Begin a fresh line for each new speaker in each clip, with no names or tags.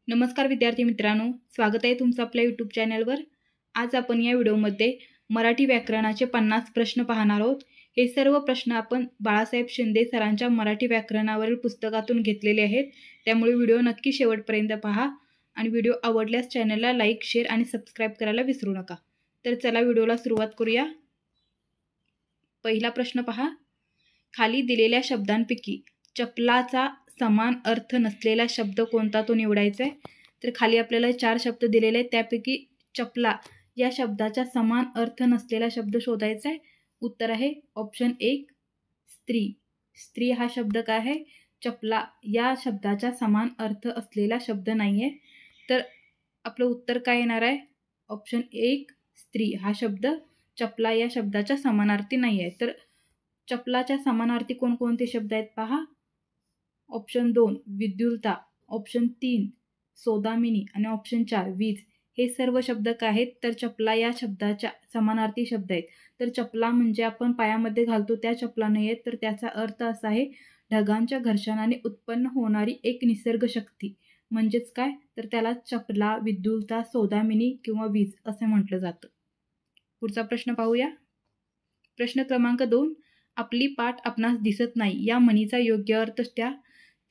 नमस्कार विद्यार्थी मित्रांनो, स्वागत आहे तुमचं आपल्या यूट्यूब चॅनलवर। आज आपण या व्हिडिओमध्ये मराठी व्याकरणाचे 50 प्रश्न पाहणार आहोत। हे सर्व प्रश्न आपण बाळासाहेब शिंदे सरांच्या मराठी व्याकरणावरील पुस्तकातून घेतलेले आहेत। त्यामुळे व्हिडिओ नक्की शेवटपर्यंत पहा आणि व्हिडिओ आवडल्यास चॅनलला लाईक, शेअर आणि सबस्क्राईब करायला विसरू नका। तर चला व्हिडिओला सुरुवात करूया। पहिला प्रश्न पहा, खाली दिलेल्या शब्दांपैकी चपलाचा समान अर्थ नसलेला शब्द कोणता तो निवडायचा आहे। तर खाली आपल्याला 4 शब्द दिलेले आहेत, त्यापैकी चपला या शब्दाचा समान अर्थ नसलेला शब्द शोधायचा आहे। उत्तर आहे ऑप्शन 1 स्त्री। स्त्री हा शब्द काय आहे, चपला या शब्दाचा समान अर्थ असलेला शब्द नाही आहे। तर आपलं उत्तर काय येणार आहे, ऑप्शन 1 स्त्री हा शब्द चपला या शब्दाचा समानार्थी नाही आहे। तर चपलाच्या समानार्थी कोणकोणते शब्द आहेत पहा, ऑप्शन 2 विद्युलता, ऑप्शन 3 सौदामिनी आणि ऑप्शन 4 वीज। हे सर्व शब्द काय आहेत, तर चपला या शब्दाच्या समानार्थी शब्द आहेत। तर चपला म्हणजे आपण पायामध्ये घालतो त्या चपला नाही आहेत, तर त्याचा अर्थ असा आहे ढगांच्या घर्षणाने उत्पन्न होणारी एक निसर्ग शक्ती, म्हणजेच काय, तर त्याला चपला, विद्युलता, सौदामिनी किंवा वीज असे म्हटलं जातं। पुढचा प्रश्न पाहूया। प्रश्न क्रमांक 2, आपली पाठ आपणास दिसत नाही या म्हणीचा योग्य अर्थ द्या।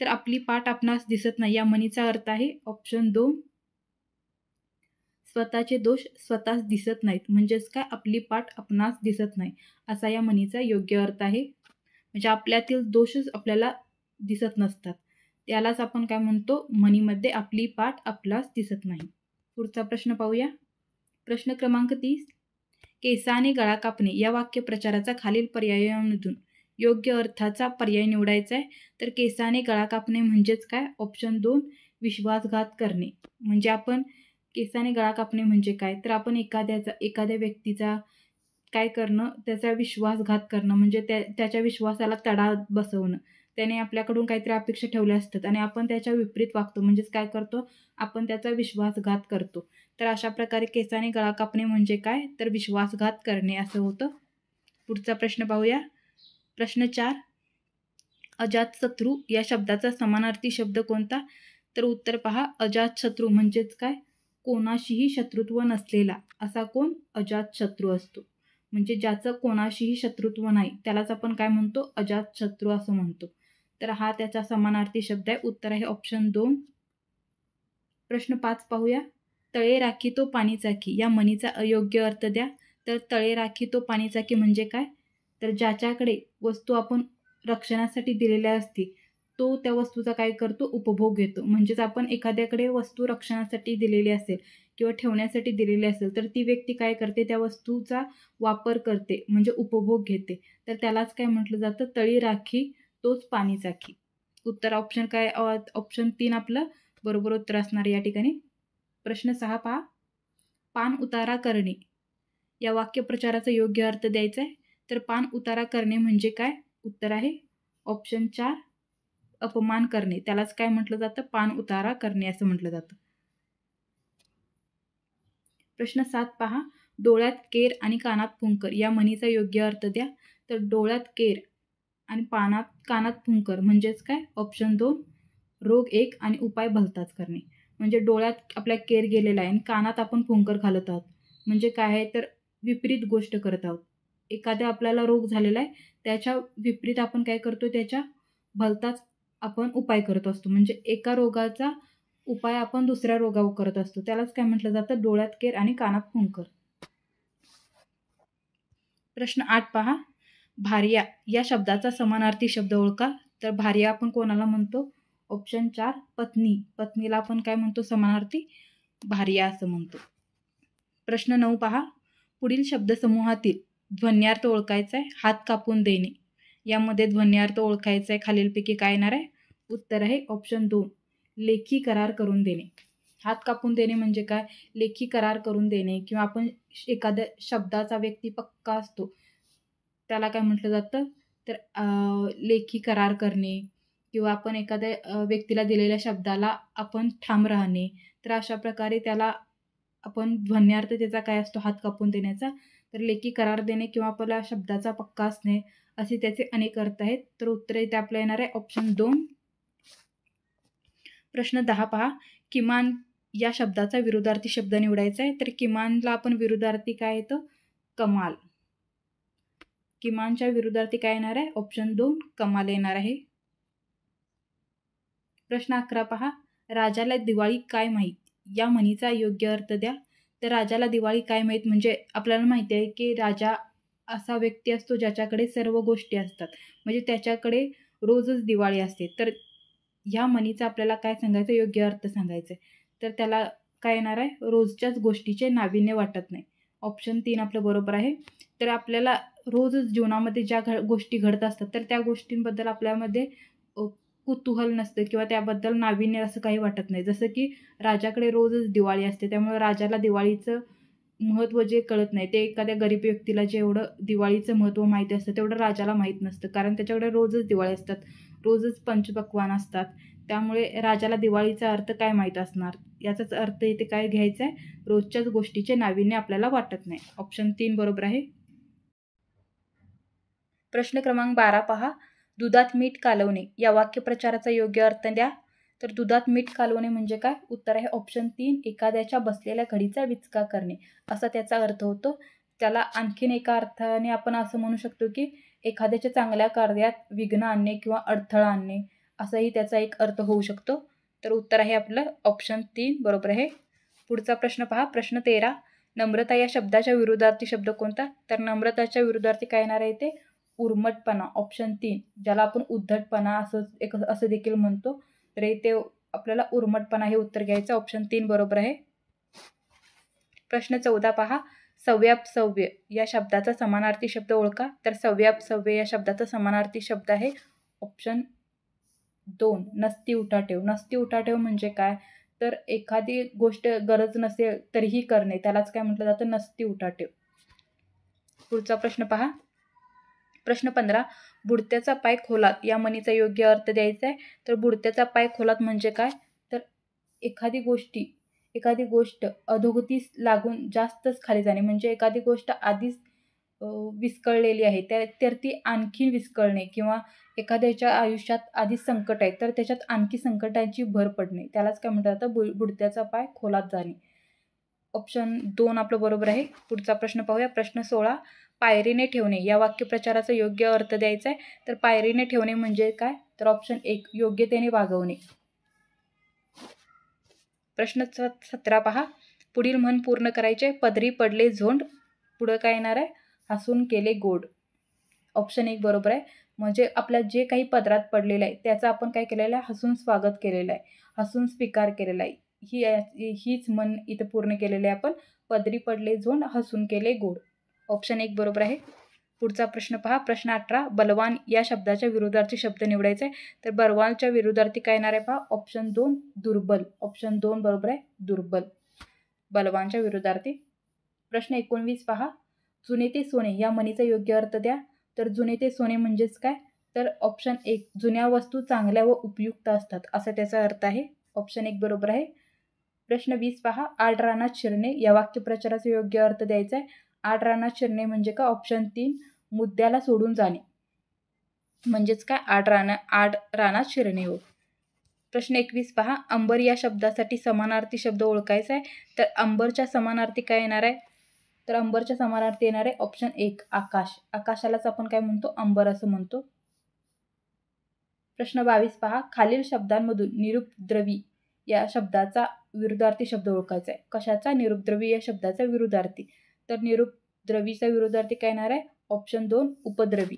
तर आपली पाठ आपणास दिसत नाही या म्हणीचा अर्थ आहे ऑप्शन 2 स्वतःचे दोष स्वतःच दिसत नाहीत, म्हणजेच काय, आपली पाठ आपणास दिसत नाही असा या म्हणीचा योग्य अर्थ आहे। म्हणजे आपल्यातील दोषच आपल्याला दिसत नसतात, त्यालाच आपण काय म्हणतो, म्हणीमध्ये आपली पाठ आपल्यास दिसत नाही। पुढचा प्रश्न पाहूया। प्रश्न क्रमांक 30, केसाने गळा कापणे या वाक्यप्रचाराचा खालील पर्यायांमधून योग्य अर्थाचा पर्याय निवडायचा आहे। तर केसाने गळा कापणे म्हणजेच काय, ऑप्शन 2 विश्वासघात करणे। म्हणजे आपण केसाने गळा कापणे म्हणजे काय, तर आपण एखाद्या व्यक्तीचा काय करणं, त्याचा विश्वासघात करणं, म्हणजे त्याच्या विश्वासाला तडा बसवणं। त्याने आपल्याकडून काहीतरी अपेक्षा ठेवल्या असतात आणि आपण त्याच्या विपरीत वागतो, म्हणजेच काय करतो, आपण त्याचा विश्वासघात करतो। तर अशा प्रकारे केसाने गळा कापणे म्हणजे काय, तर विश्वासघात करणे असं होतं। पुढचा प्रश्न पाहूया। प्रश्न 4, अजातशत्रू या शब्दाचा समानार्थी शब्द कोणता। तर उत्तर पहा, अजातशत्रू म्हणजेच काय, कोणाशीही शत्रुत्व नसलेला असा कोण अजातशत्रू असतो। म्हणजे ज्याचं कोणाशीही शत्रुत्व नाही त्यालाच आपण काय म्हणतो, अजातशत्रू असं म्हणतो। तर हा त्याचा समानार्थी शब्द आहे। उत्तर आहे ऑप्शन 2। प्रश्न 5 पाहूया। तळे राखी तो पाणी चाकी या म्हणीचा अयोग्य अर्थ द्या। तर तळे राखी तो पाणी चाकी म्हणजे काय, तर ज्याच्याकडे वस्तू आपण रक्षणासाठी दिलेल्या असते तो त्या वस्तूचा काय करतो, उपभोग घेतो। म्हणजेच आपण एखाद्याकडे वस्तू रक्षणासाठी दिलेली असेल किंवा ठेवण्यासाठी दिलेली असेल तर ती व्यक्ती काय करते, त्या वस्तूचा वापर करते, म्हणजे उपभोग घेते। तर त्यालाच काय म्हटलं जातं, तळी राखी तोच पाणी चाकी। उत्तर ऑप्शन काय, ऑप्शन 3 आपलं बरोबर उत्तर असणार या ठिकाणी। प्रश्न 6 पहा, पान उतारा करणे या वाक्यप्रचाराचा योग्य अर्थ द्यायचा आहे। तर पान उतारा करणे म्हणजे काय, उत्तर आहे ऑप्शन 4 अपमान करणे, त्यालाच काय म्हटलं जातं, पान उतारा करणे असं म्हटलं जातं। प्रश्न 7 पहा, डोळ्यात केर आणि कानात फुंकर या म्हणीचा योग्य अर्थ द्या। तर डोळ्यात केर आणि कानात फुंकर म्हणजेच काय, ऑप्शन 2 रोग एक आणि उपाय भलताच करणे। म्हणजे डोळ्यात आपल्या केर गेलेला आहे आणि कानात आपण फुंकर घालत आहोत, म्हणजे काय आहे, तर विपरीत गोष्ट करत आहोत। एखादा आपल्याला रोग झालेला आहे त्याच्या विपरीत आपण काय करतो, त्याच्या भलताच आपण उपाय करत असतो। म्हणजे एका रोगाचा उपाय आपण दुसऱ्या रोगावर करत असतो, त्यालाच काय म्हटलं जातं, डोळ्यात केर आणि कानात फुंकर। प्रश्न 8 पहा, भार्या या शब्दाचा समानार्थी शब्द ओळखा। तर भार्या आपण कोणाला म्हणतो, ऑप्शन 4 पत्नी। पत्नीला आपण काय म्हणतो, समानार्थी भार्या असं म्हणतो। प्रश्न 9 पहा, पुढील शब्दसमूहातील ध्वन्यार्थ ओळखायचा आहे। हात कापून देणे यामध्ये ध्वन्यार्थ ओळखायचा आहे, खालीलपैकी काय येणार आहे। उत्तर आहे ऑप्शन 2 लेखी करार करून देणे। हात कापून देणे म्हणजे काय, लेखी करार करून देणे, किंवा आपण एखाद्या शब्दाचा व्यक्ती पक्का असतो त्याला काय म्हटलं जातं, तर लेखी करार करणे, किंवा आपण एखाद्या व्यक्तीला दिलेल्या शब्दाला आपण ठाम राहणे। तर अशा प्रकारे त्याला आपण ध्वन्यार्थ त्याचा काय असतो, हात कापून देण्याचा। तर लेखी करार देणे किंवा आपल्या शब्दाचा पक्का असणे असे त्याचे अनेक अर्थ आहेत। तर उत्तर इथे आपलं येणार आहे ऑप्शन 2। प्रश्न 10 पहा. किमान या शब्दाचा विरुद्धार्थी शब्द निवडायचा आहे. तर किमानला आपण विरुद्धार्थी काय येतं? कमाल. किमानच्या विरुद्धार्थी काय येणार आहे? ऑप्शन 2 कमाल येणार आहे. प्रश्न 11 पहा. राजाला दिवाळी काय माहीत? या म्हणीचा योग्य अर्थ द्या. तर राजाला दिवाळी काय माहीत म्हणजे आपल्याला माहिती आहे की राजा असा व्यक्ती असतो ज्याच्याकडे सर्व गोष्टी असतात. म्हणजे त्याच्याकडे रोजच दिवाळी असते. तर ह्या म्हणीचा आपल्याला काय सांगायचं? योग्य अर्थ सांगायचा आहे. तर त्याला काय येणार आहे? रोजच्याच गोष्टीचे नाविन्य वाटत नाही. ऑप्शन 3 आपलं बरोबर आहे. तर आपल्याला रोजच जीवनामध्ये ज्या गोष्टी घडत असतात तर त्या गोष्टींबद्दल आपल्यामध्ये कुतूहल नसतं किंवा त्याबद्दल नाविन्य असं काही वाटत नाही. जसं की राजाकडे रोजच दिवाळी असते. त्यामुळे राजाला दिवाळीचं महत्त्व जे कळत नाही ते एखाद्या गरीब व्यक्तीला जेवढं दिवाळीचं महत्त्व माहिती असतं तेवढं राजाला माहीत नसतं. कारण त्याच्याकडे रोजच दिवाळी असतात. रोजच पंचपक्वान्न असतात. त्यामुळे राजाला दिवाळीचा अर्थ काय माहीत असणार? याचाच अर्थ इथे काय घ्यायचा आहे? रोजच्याच गोष्टीचे नाविन्य आपल्याला वाटत नाही. ऑप्शन 3 बरोबर आहे. प्रश्न क्रमांक 12 पहा. दुधात मीठ कालवणे या वाक्यप्रचाराचा योग्य अर्थ द्या. तर दुधात मीठ कालवणे म्हणजे काय? उत्तर आहे ऑप्शन 3 एखाद्याच्या बसलेल्या घडीचा विचका करणे असा त्याचा अर्थ होतो. त्याला आणखीन एका अर्थाने आपण असं म्हणू शकतो की एखाद्याच्या चांगल्या कार्यात विघ्न आणणे किंवा अडथळा आणणे असाही त्याचा एक अर्थ होऊ शकतो. तर उत्तर आहे आपलं ऑप्शन 3 बरोबर आहे. पुढचा प्रश्न पहा. प्रश्न 13. नम्रता या शब्दाच्या विरुद्धार्थी शब्द कोणता? तर नम्रताच्या विरुद्धार्थी काय येणार आहे ते? उर्मटपणा. ऑप्शन 3 ज्याला आपण उद्धटपणा असं देखील म्हणतो. तर इथे आपल्याला उर्मटपणा हे उत्तर घ्यायचं. ऑप्शन 3 बरोबर आहे. प्रश्न 14 पहा. सव्यापसव्य या शब्दाचा समानार्थी शब्द ओळखा. तर सव्यापसव्य या शब्दाचा समानार्थी शब्द आहे ऑप्शन 2 नसती उठाठेव. नसती उठाठेव म्हणजे काय? तर एखादी गोष्ट गरज नसेल तरीही करणे त्यालाच काय म्हटलं जातं? नसती उठाठेव. पुढचा प्रश्न पहा. प्रश्न 15. बुडत्याचा पाय खोलात या म्हणीचा योग्य अर्थ द्यायचा आहे. तर बुडत्याचा पाय खोलात म्हणजे काय? तर एखादी गोष्ट अधोगतीस लागून जास्तच खाली जाणे म्हणजे एखादी गोष्ट आधीच विस्कळलेली आहे तर ती आणखी विस्कळणे किंवा एखाद्याच्या आयुष्यात आधीच संकट आहे तर त्याच्यात आणखी संकटांची भर पडणे त्यालाच काय म्हणतात जातं? बुडत्याचा पाय खोलात जाणे. ऑप्शन 2 आपलं बरोबर आहे. पुढचा प्रश्न पाहूया. प्रश्न 16. पायरीने ठेवणे या वाक्यप्रचाराचा योग्य अर्थ द्यायचा आहे. तर पायरीने ठेवणे म्हणजे काय? तर ऑप्शन 1 योग्यतेने वागवणे. प्रश्न 17 पहा. पुढील म्हण पूर्ण करायचे. पदरी पडले झोंड. पुढं काय येणार आहे? हसून केले गोड. ऑप्शन 1 बरोबर आहे. म्हणजे आपल्या जे काही पदरात पडलेलं आहे त्याचं आपण काय केलेलं आहे? हसून स्वागत केलेलं आहे. हसून स्वीकार केलेला आहे. हीच म्हण इथं पूर्ण केलेली आहे आपण. पदरी पडले झोंड हसून केले गोड. ऑप्शन 1 बरोबर आहे. पुढचा प्रश्न पहा. प्रश्न 18. बलवान या शब्दाच्या विरुद्धार्थी शब्द निवडायचा आहे. तर बलवानच्या विरुद्धार्थी काय येणार आहे पहा? ऑप्शन 2 दुर्बल. ऑप्शन 2 बरोबर आहे. दुर्बल. बलवानच्या विरुद्धार्थी. प्रश्न 19 पहा. जुने ते सोने या म्हणीचा योग्य अर्थ द्या. तर जुने ते सोने म्हणजेच काय? तर ऑप्शन 1 जुन्या वस्तू चांगल्या व उपयुक्त असतात असा त्याचा अर्थ आहे. ऑप्शन 1 बरोबर आहे. प्रश्न 20 पहा. आड रानात शिरणे या वाक्यप्रचाराचा योग्य अर्थ द्यायचा आहे. आड रानात शिरणे म्हणजे काय? ऑप्शन 3 मुद्द्याला सोडून जाणे म्हणजेच काय? आड रानात शिरणे हो. प्रश्न 21 पहा. अंबर या शब्दासाठी समानार्थी शब्द ओळखायचा आहे. तर अंबरच्या समानार्थी काय येणार आहे? तर अंबरच्या समानार्थी येणार आहे ऑप्शन 1 आकाश. आकाशालाच आपण काय म्हणतो? अंबर असं म्हणतो. प्रश्न 22 पहा. खालील शब्दांमधून निरुपद्रवी या शब्दाचा विरुद्धार्थी शब्द ओळखायचा आहे. कशाचा? निरुपद्रवी या शब्दाचा विरुद्धार्थी. तर निरुपद्रवीचा विरुद्धार्थी काय येणार आहे? ऑप्शन 2 उपद्रवी.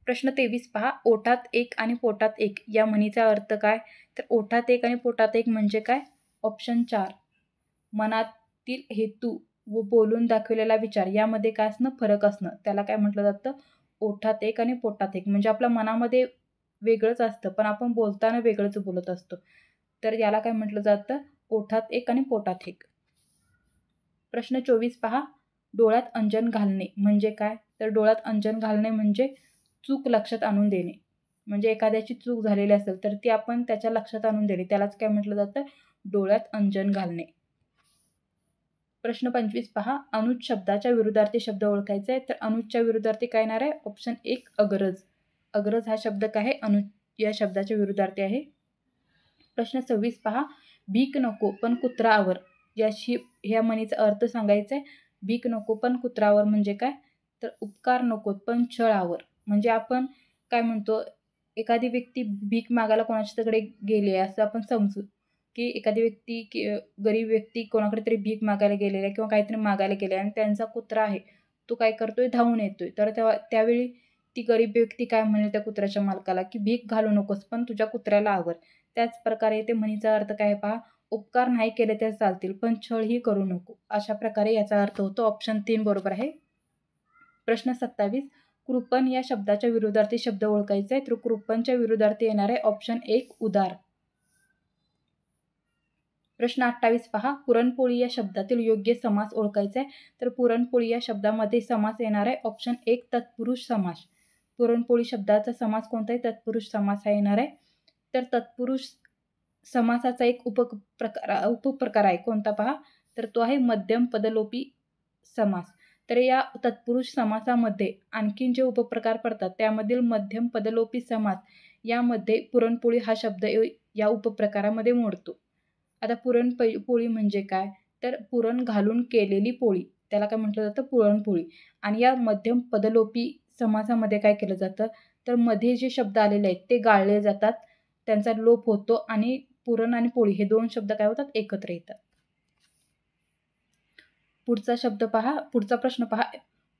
प्रश्न 23 पहा. ओठात एक आणि पोटात एक या म्हणीचा अर्थ काय? तर ओठात एक आणि पोटात एक म्हणजे काय? ऑप्शन 4 मनातील हेतू व बोलून दाखवलेला विचार यामध्ये काय असणं? फरक असणं त्याला काय म्हटलं जातं? ओठात एक आणि पोटात एक. म्हणजे आपल्या मनामध्ये वेगळंच असतं पण आपण बोलताना वेगळंच बोलत असतो. तर याला काय म्हटलं जातं? ओठात एक आणि पोटात एक. प्रश्न 24 पहा. डोळ्यात अंजन घालणे म्हणजे काय? तर डोळ्यात अंजन घालणे म्हणजे चूक लक्षात आणून देणे. म्हणजे एखाद्याची चूक झालेली असेल तर ती आपण त्याच्या लक्षात आणून देणे त्यालाच काय म्हटलं जातं? डोळ्यात अंजन घालणे. प्रश्न 25 पहा. अनुज शब्दाच्या विरुद्धार्थी शब्द ओळखायचा आहे. तर अनुजच्या विरुद्धार्थी काय येणार आहे? ऑप्शन 1 अग्रज. अग्रज हा शब्द काय आहे? अनुज या शब्दाच्या विरुद्धार्थी आहे. प्रश्न 26 पहा. भीक नको पण कुत्रा आवर ह्या म्हणीचा अर्थ सांगायचा आहे. भीक नको पण कुत्रा आवर म्हणजे काय, तर उपकार नकोत पण छळ आवर. म्हणजे आपण काय म्हणतो, एखादी व्यक्ती भीक मागायला कोणाच्याकडे गेली आहे असं आपण समजू, की एखादी व्यक्ती गरीब व्यक्ती कोणाकडे तरी भीक मागायला गेलेला आहे किंवा काहीतरी मागायला गेले आणि त्यांचा कुत्रा आहे, तो काय करतोय, धावून येतोय. तर त्यावेळी ती गरीब व्यक्ती काय म्हणेल त्या कुत्र्याच्या मालकाला, की भीक घालू नकोस पण तुझ्या कुत्र्याला आवर. त्याच प्रकारे ते म्हणीचा अर्थ काय पहा, उपकार नाही केले तर चालतील पण छळही करू नको. अशा प्रकारे याचा अर्थ होतो. ऑप्शन 3 बरोबर आहे. प्रश्न 27. कृपण या शब्दाच्या विरुद्धार्थी शब्द ओळखायचा आहे. तर कृपणच्या विरुद्धार्थी येणार आहे ऑप्शन 1 उदार. प्रश्न 28 पहा. पुरणपोळी या शब्दातील योग्य समास ओळखायचा आहे. तर पुरणपोळी या शब्दामध्ये समास येणार आहे ऑप्शन 1 तत्पुरुष समास. पुरणपोळी शब्दाचा समास कोणता आहे, तत्पुरुष समास हा येणार आहे. तर तत्पुरुष समासाचा एक उपप्रकार आहे कोणता पहा, तर तो आहे मध्यम पदलोपी समास. तर या तत्पुरुष समासामध्ये आणखीन जे उपप्रकार पडतात त्यामधील मध्यम पदलोपी समास यामध्ये पुरणपोळी हा शब्द या उपप्रकारामध्ये मोडतो. आता पोळी म्हणजे काय, तर पुरण घालून केलेली पोळी, त्याला काय म्हटलं जातं, पुरणपोळी. आणि या मध्यम पदलोपी समासामध्ये काय केलं जातं, तर मध्ये जे शब्द आलेले आहेत ते गाळले जातात, त्यांचा लोप होतो आणि पुरण आणि पोळी हे 2 शब्द काय होतात, एकत्र येतात. पुढचा प्रश्न पहा.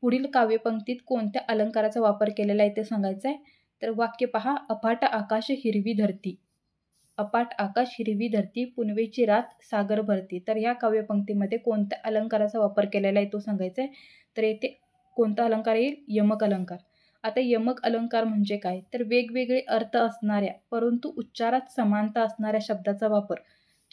पुढील काव्यपंक्तीत कोणत्या अलंकाराचा वापर केलेला आहे ते सांगायचं आहे. तर वाक्य पहा. अफाट आकाश हिरवी धरती. अफाट आकाश हिरवी धरती, पुनवेची रात सागर भरती. तर या काव्यपंक्तीमध्ये कोणत्या अलंकाराचा वापर केलेला आहे तो सांगायचा आहे. तर येथे कोणता अलंकार येईल, यमक अलंकार. आता यमक अलंकार म्हणजे काय, तर वेगवेगळे अर्थ असणाऱ्या परंतु उच्चारात समानता असणाऱ्या शब्दाचा वापर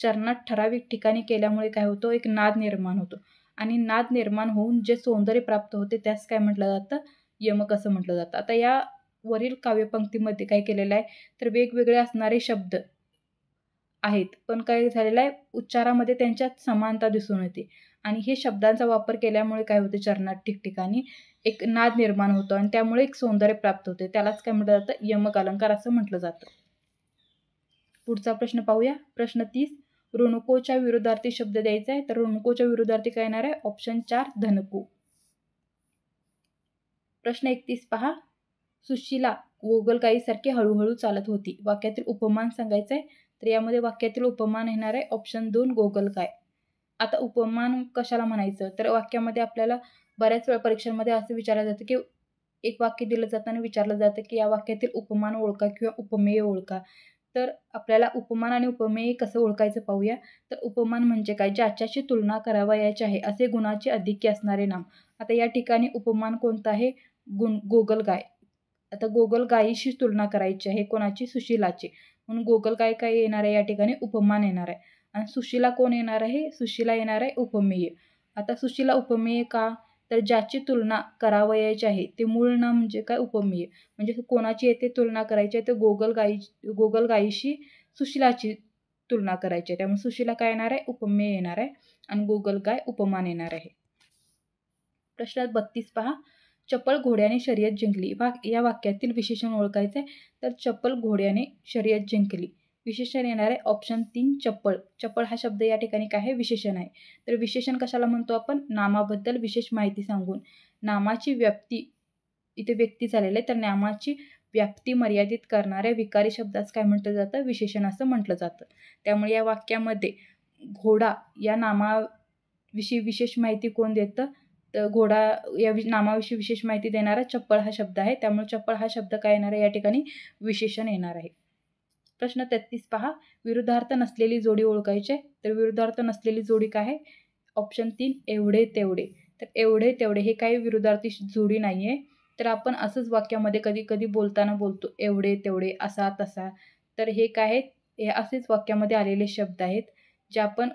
चरणात ठराविक ठिकाणी केल्यामुळे काय होतो, एक नाद निर्माण होतो. आणि नाद निर्माण होऊन जे सौंदर्य प्राप्त होते त्यास काय म्हटलं जातं, यमक असं म्हटलं जातं. आता या वरील काव्यपंक्तीमध्ये काय केलेलं आहे, तर वेगवेगळे असणारे शब्द आहेत पण काय झालेलं आहे, उच्चारामध्ये त्यांच्यात समानता दिसून येते आणि हे शब्दांचा वापर केल्यामुळे काय होते, चरणात ठिकठिकाणी एक नाद निर्माण होतो आणि त्यामुळे एक सौंदर्य प्राप्त होते. त्यालाच काय म्हटलं जातं, यमक अलंकार असं म्हटलं जातं. पुढचा प्रश्न पाहूया. प्रश्न 30. ऋणकोच्या विरुद्धार्थी शब्द द्यायचा आहे. तर ऋणकोच्या विरुद्धार्थी काय येणार आहे, ऑप्शन 4 धनको. प्रश्न 31 पहा. सुशीला गोगलगाईसारखी हळूहळू चालत होती. वाक्यातील उपमान सांगायचं आहे. तर यामध्ये वाक्यातील उपमान येणार आहे ऑप्शन 2 गोगलगाय. आता उपमान कशाला म्हणायचं, तर वाक्यामध्ये आपल्याला बऱ्याच वेळा परीक्षांमध्ये असं विचारलं जातं, की एक वाक्य दिलं जातं आणि विचारलं जातं, की या वाक्यातील उपमान ओळखा किंवा उपमेय ओळखा. तर आपल्याला उपमान आणि उपमेय कसं ओळखायचं पाहूया. तर उपमान म्हणजे काय, ज्याच्याशी तुलना करावयाची आहे असे गुणाचे अधिक्य असणारे नाम. आता या ठिकाणी उपमान कोणतं आहे, गोगलगाय. आता गोगलगायीशी तुलना करायची आहे कोणाची, सुशीलाची. म्हणून गोगलगाय काय येणार आहे या ठिकाणी, उपमान येणार आहे. आणि सुशीला कोण येणार आहे, सुशीला येणार आहे उपमेय. आता सुशीला उपमेय का, तर ज्याची तुलना करावयाची आहे ते मूळ नाम म्हणजे काय, उपमेय. म्हणजे कोणाची येथे तुलना करायची आहे, तर गोगलगायीशी सुशीलाची तुलना करायची आहे. त्यामुळे सुशीला काय येणार आहे, उपमेय येणार आहे आणि गोगलगाय उपमान येणार आहे. प्रश्न 32 पहा. चपळ घोड्याने शर्यत जिंकली. या वाक्यातील विशेषण ओळखायचं आहे. तर चपळ घोड्याने शर्यत जिंकली. विशेषण येणार आहे ऑप्शन 3 चपळ. चपळ हा शब्द या ठिकाणी काय आहे, विशेषण आहे. तर विशेषण कशाला म्हणतो आपण, नामाबद्दल विशेष माहिती सांगून. नामाची व्याप्ती, इथे व्यक्ती झालेलं आहे, तर नामाची व्याप्ती मर्यादित करणाऱ्या विकारी शब्दास काय म्हटलं जातं, विशेषण असं म्हटलं जातं. त्यामुळे या वाक्यामध्ये घोडा या नामाविषयी विशेष माहिती कोण देतं, तर घोडा या नामाविषयी विशेष माहिती देणारा चप्पळ हा शब्द आहे. त्यामुळे चप्पळ हा शब्द काय येणार आहे, या ठिकाणी विशेषण येणार आहे. प्रश्न 33 पहा. विरुद्धार्थ नसलेली जोडी ओळखायची. तर विरुद्धार्थ नसलेली जोडी काय आहे, ऑप्शन 3 एवढे तेवढे. तर एवढे तेवढे हे काही विरुद्धार्थी जोडी नाही आहे. तर आपण असंच वाक्यामध्ये कधी कधी बोलताना बोलतो एवढे तेवढे, असा तसा. तर हे काय आहेत, हे असेच वाक्यामध्ये आलेले शब्द आहेत जे आपण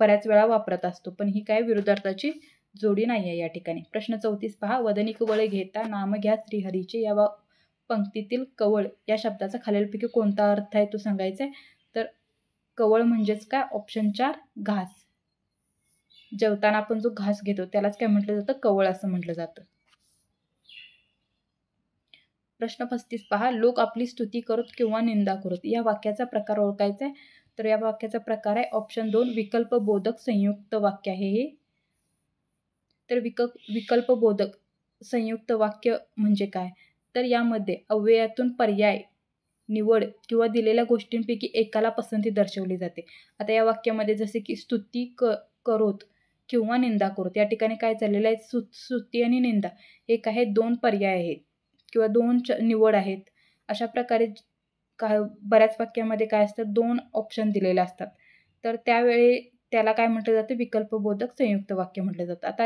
बऱ्याच वेळा वापरत असतो, पण ही काय विरुद्धार्थाची जोडी नाही आहे या ठिकाणी. प्रश्न 34 पहा. वदनी कवळ घेता नाम घ्या श्रीहरीचे. या पंक्तीतील कवळ या शब्दाचा खालीलपैकी कोणता अर्थ आहे तो सांगायचा आहे. तर कवळ म्हणजेच काय, ऑप्शन 4 घास. जेवताना आपण जो घास घेतो त्यालाच काय म्हटलं जातं, कवळ असं म्हटलं जातं. प्रश्न 35 पहा, लोक आपली स्तुती करत किंवा निंदा करत. या वाक्याचा प्रकार ओळखायचा आहे. तर या वाक्याचा प्रकार आहे ऑप्शन 2 विकल्पबोधक संयुक्त वाक्य आहे हे. तर विकल्पबोधक संयुक्त वाक्य म्हणजे काय? तर यामध्ये अव्ययातून पर्याय, निवड किंवा दिलेल्या गोष्टींपैकी एकाला पसंती दर्शवली जाते. आता या वाक्यामध्ये जसे की स्तुती करोत किंवा निंदा करोत. या ठिकाणी काय चाललेलं आहे? स्तुती आणि निंदा हे काय 2 पर्याय आहेत किंवा 2 निवड आहेत. अशा प्रकारे बऱ्याच वाक्यामध्ये काय असतं 2 ऑप्शन दिलेले असतात. तर त्यावेळी त्याला काय म्हटलं जातं? विकल्पबोधक संयुक्त वाक्य म्हटलं जातं. आता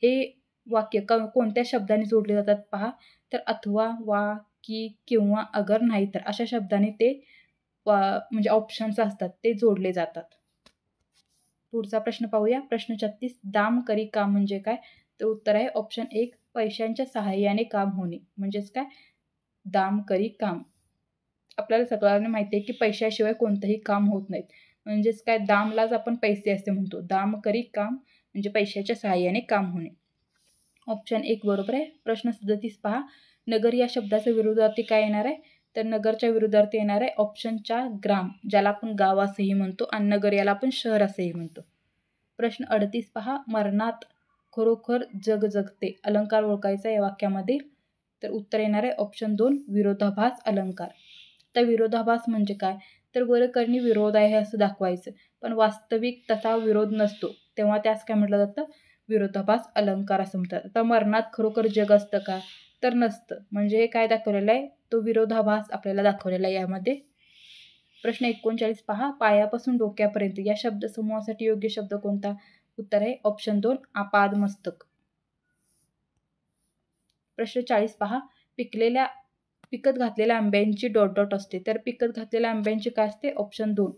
हे वाक्य कोणत्या शब्दांनी जोडले जातात पहा. तर अथवा, वा, की, किंवा, अगर, नाही तर अशा शब्दांनी ते म्हणजे ऑप्शन्स असतात ते जोडले जातात. पुढचा प्रश्न पाहूया. प्रश्न 36 दाम करी काम म्हणजे काय? तर उत्तर आहे ऑप्शन 1 पैशांच्या सहाय्याने काम होणे. म्हणजेच काय? दाम करी काम. आपल्याला सगळ्यांना माहिती आहे की पैशाशिवाय कोणतंही काम होत नाहीत. म्हणजेच काय? दामलाच आपण पैसे असे म्हणतो. दाम करी काम म्हणजे पैशाच्या सहाय्याने काम होणे. ऑप्शन 1 बरोबर आहे. प्रश्न 37 पहा. नगर या शब्दाचा विरुद्धार्थी काय येणार आहे? तर नगरच्या विरुद्धार्थी येणार आहे ऑप्शन 4 ग्राम, ज्याला आपण गाव असंही म्हणतो, आणि नगर याला आपण शहर असंही म्हणतो. प्रश्न 38 पहा. मरणात खरोखर जग जगते अलंकार ओळखायचा या वाक्यामध्ये. तर उत्तर येणार आहे ऑप्शन 2 विरोधाभास अलंकार. तर विरोधाभास म्हणजे काय? तर वरकरणी विरोध आहे असं दाखवायचं, पण वास्तविक तसा विरोध नसतो, तेव्हा त्यास काय म्हटलं जातं? विरोधाभास अलंकार असं म्हणतात. आता मरणात खरोखर जग असतं का? तर नसतं. म्हणजे हे काय दाखवलेलं आहे? तो विरोधाभास आपल्याला दाखवलेला आहे यामध्ये. प्रश्न 39 पहा. पायापासून डोक्यापर्यंत या शब्दसमूहासाठी योग्य शब्द कोणता? उत्तर आहे ऑप्शन 2 आपादमस्तक. प्रश्न 40 पहा. पिकत घातलेल्या आंब्यांची डॉट डॉट असते. तर पिकत घातलेल्या आंब्यांची काय असते? ऑप्शन 2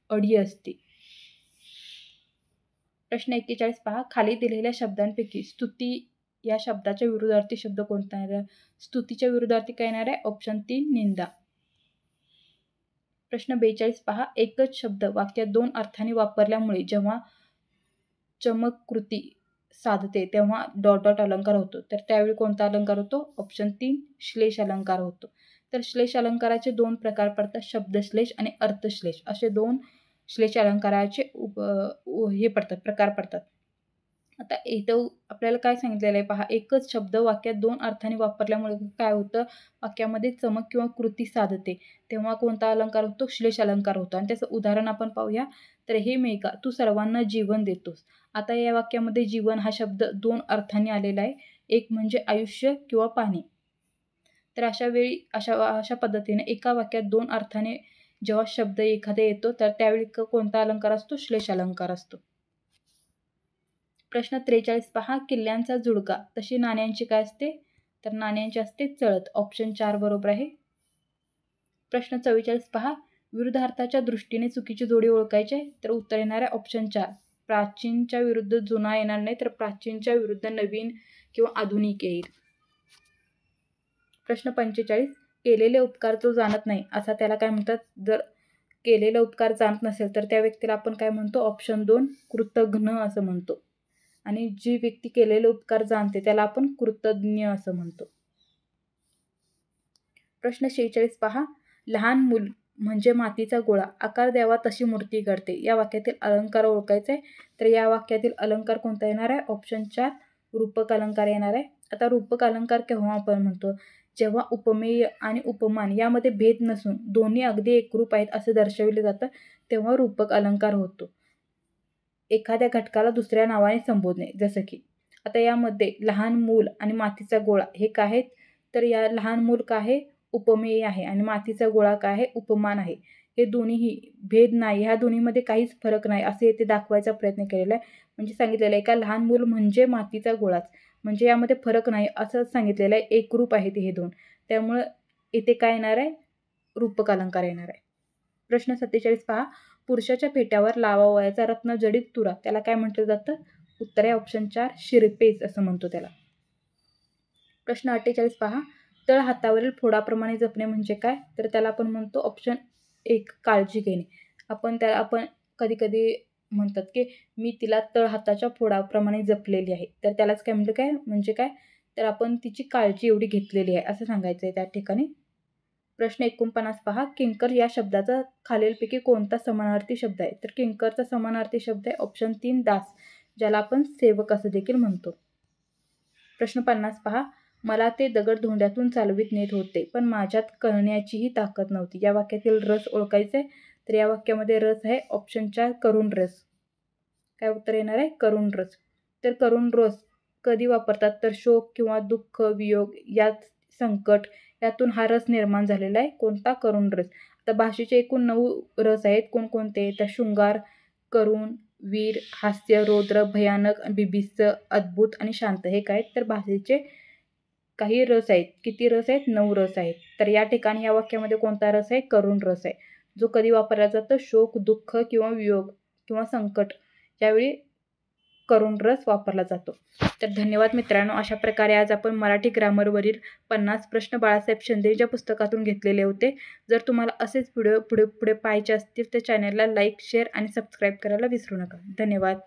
अडी असते. प्रश्न 41 पहा. खाली दिलेल्या शब्दांपैकी स्तुती या शब्दाच्या विरुद्धार्थी शब्द कोणता आहे? स्तुतीच्या विरुद्धार्थी काय येणार आहे? ऑप्शन 3 निंदा. प्रश्न 42 पहा. एकच शब्द वाक्यात 2 अर्थांनी वापरल्यामुळे जेव्हा चमत्कृती साधते तेव्हा डॉट डॉट अलंकार होतो. तर त्यावेळी कोणता अलंकार होतो? ऑप्शन 3 श्लेष अलंकार होतो. तर श्लेष अलंकाराचे 2 प्रकार पडतात, शब्दश्लेष आणि अर्थश्लेष असे 2 श्लेष अलंकाराचे प्रकार पडतात. आता इथं आपल्याला काय सांगितलेलं आहे पहा. एकच शब्द वाक्यात 2 अर्थांनी वापरल्यामुळे काय होतं? वाक्यामध्ये चमक किंवा कृती साधते तेव्हा कोणता अलंकार होतो? श्लेष अलंकार होतो. आणि त्याचं उदाहरण आपण पाहूया. तर हे मेघा तू सर्वांना जीवन देतोस. आता या वाक्यामध्ये जीवन हा शब्द 2 अर्थांनी आलेला आहे. एक म्हणजे आयुष्य किंवा पाणी. तर अशा पद्धतीने एका वाक्यात 2 अर्थाने जेव्हा शब्द एखादा येतो तर त्यावेळी कोणता अलंकार असतो? श्लेष अलंकार असतो. प्रश्न 43 पहा. किल्ल्यांचा जुळका तशी नाण्यांची काय असते? तर नाण्यांची असते चळत. ऑप्शन 4 बरोबर आहे. प्रश्न 44 पहा. विरुद्धार्थाच्या दृष्टीने चुकीची जोडी ओळखायची आहे. तर उत्तर येणार आहे ऑप्शन 4 प्राचीनच्या विरुद्ध जुना येणार नाही, तर प्राचीनच्या विरुद्ध नवीन किंवा आधुनिक येईल. प्रश्न 45 केलेले उपकार जो जाणत नाही असा त्याला काय म्हणतात? जर केलेला उपकार जाणत नसेल तर त्या व्यक्तीला आपण काय म्हणतो? ऑप्शन 2 कृतघ्न असं म्हणतो. आणि जी व्यक्ती केलेले उपकार जाणते त्याला आपण कृतज्ञ असं म्हणतो. प्रश्न 46 पहा. लहान मूल म्हणजे मातीचा गोळा आकार द्यावा तशी मूर्ती घडते. या वाक्यातील अलंकार ओळखायचा आहे. तर या वाक्यातील अलंकार कोणता येणार आहे? ऑप्शन 4 रूपक अलंकार येणार आहे. आता रूपक अलंकार केव्हा आपण म्हणतो? जेव्हा उपमेय आणि उपमान यामध्ये भेद नसून दोन्ही अगदी एकरूप आहेत असे दर्शविले जातं तेव्हा रूपक अलंकार होतो. एखाद्या घटकाला दुसऱ्या नावाने संबोधणे, जसं की आता यामध्ये लहान मूल आणि मातीचा गोळा हे काय आहेत? तर या लहान मूल काय आहे? उपमेय आहे आणि मातीचा गोळा काय आहे? उपमान आहे. हे दोन्हीही भेद नाही, ह्या दोन्हीमध्ये काहीच फरक नाही असे येथे दाखवायचा प्रयत्न केलेला आहे. म्हणजे सांगितलेलं आहे का लहान मूल म्हणजे मातीचा गोळाच, म्हणजे यामध्ये फरक नाही असं सांगितलेलं आहे. एकरूप आहेत हे 2. त्यामुळं इथे काय येणार आहे? रूपक अलंकार येणार आहे. प्रश्न 47 पहा. पुरुषाच्या पेट्यावर लावावयाचा रत्न जडित तुरा त्याला काय म्हटलं जातं? उत्तर आहे ऑप्शन 4 शिरपेच असं म्हणतो त्याला. प्रश्न 48 पहा. तळ हातावरील फोडाप्रमाणे जपणे म्हणजे काय? तर त्याला आपण म्हणतो ऑप्शन 1 काळजी घेणे. आपण कधी कधी म्हणतात की मी तिला तळ हाताच्या फोडाप्रमाणे जपलेली आहे. तर त्यालाच काय म्हणजे काय? तर आपण तिची काळजी एवढी घेतलेली आहे असं सांगायचं आहे त्या ठिकाणी. प्रश्न 49 पहा, किंकर या शब्दाचा खालीलपैकी कोणता समानार्थी शब्द आहे? तर किंकरचा समानार्थी शब्द आहे ऑप्शन 3 दास, ज्याला आपण सेवक असं देखील म्हणतो. प्रश्न 50 पहा, मला ते दगडधोंड्यातून चालवित नेत होते, पण माझ्यात कळण्याचीही ताकद नव्हती. या वाक्यातील रस ओळखायचे. तर या वाक्यामध्ये रस आहे ऑप्शन 4 करुण रस. काय उत्तर येणार आहे? करुण रस. तर करुण रस कधी वापरतात? तर शोक किंवा दुःख, वियोग, यात संकट, यातून हा रस निर्माण झालेला आहे. कोणता? करुण रस. आता भाषेचे एकूण 9 रस आहेत. कोणकोणते? तर शृंगार, करुण, वीर, हास्य, रौद्र, भयानक, बिभत्स, अद्भुत आणि शांत. हे काय? तर भाषेचे काही रस आहेत. किती रस आहेत? 9 रस आहेत. तर या ठिकाणी या वाक्यामध्ये कोणता रस आहे? करुण रस आहे, जो कधी वापरला जातो? शोक, दुःख किंवा वियोग किंवा संकट यावेळी करुण रस वापरला जातो. तर धन्यवाद मित्रांनो. अशा प्रकारे आज आपण मराठी ग्रामरवरील 50 प्रश्न बाळासाहेब शिंदेच्या पुस्तकातून घेतलेले होते. जर तुम्हाला असेच व्हिडिओ पुढे पाहायचे असतील तर चॅनलला लाईक, शेअर आणि सबस्क्राईब करायला विसरू नका. धन्यवाद.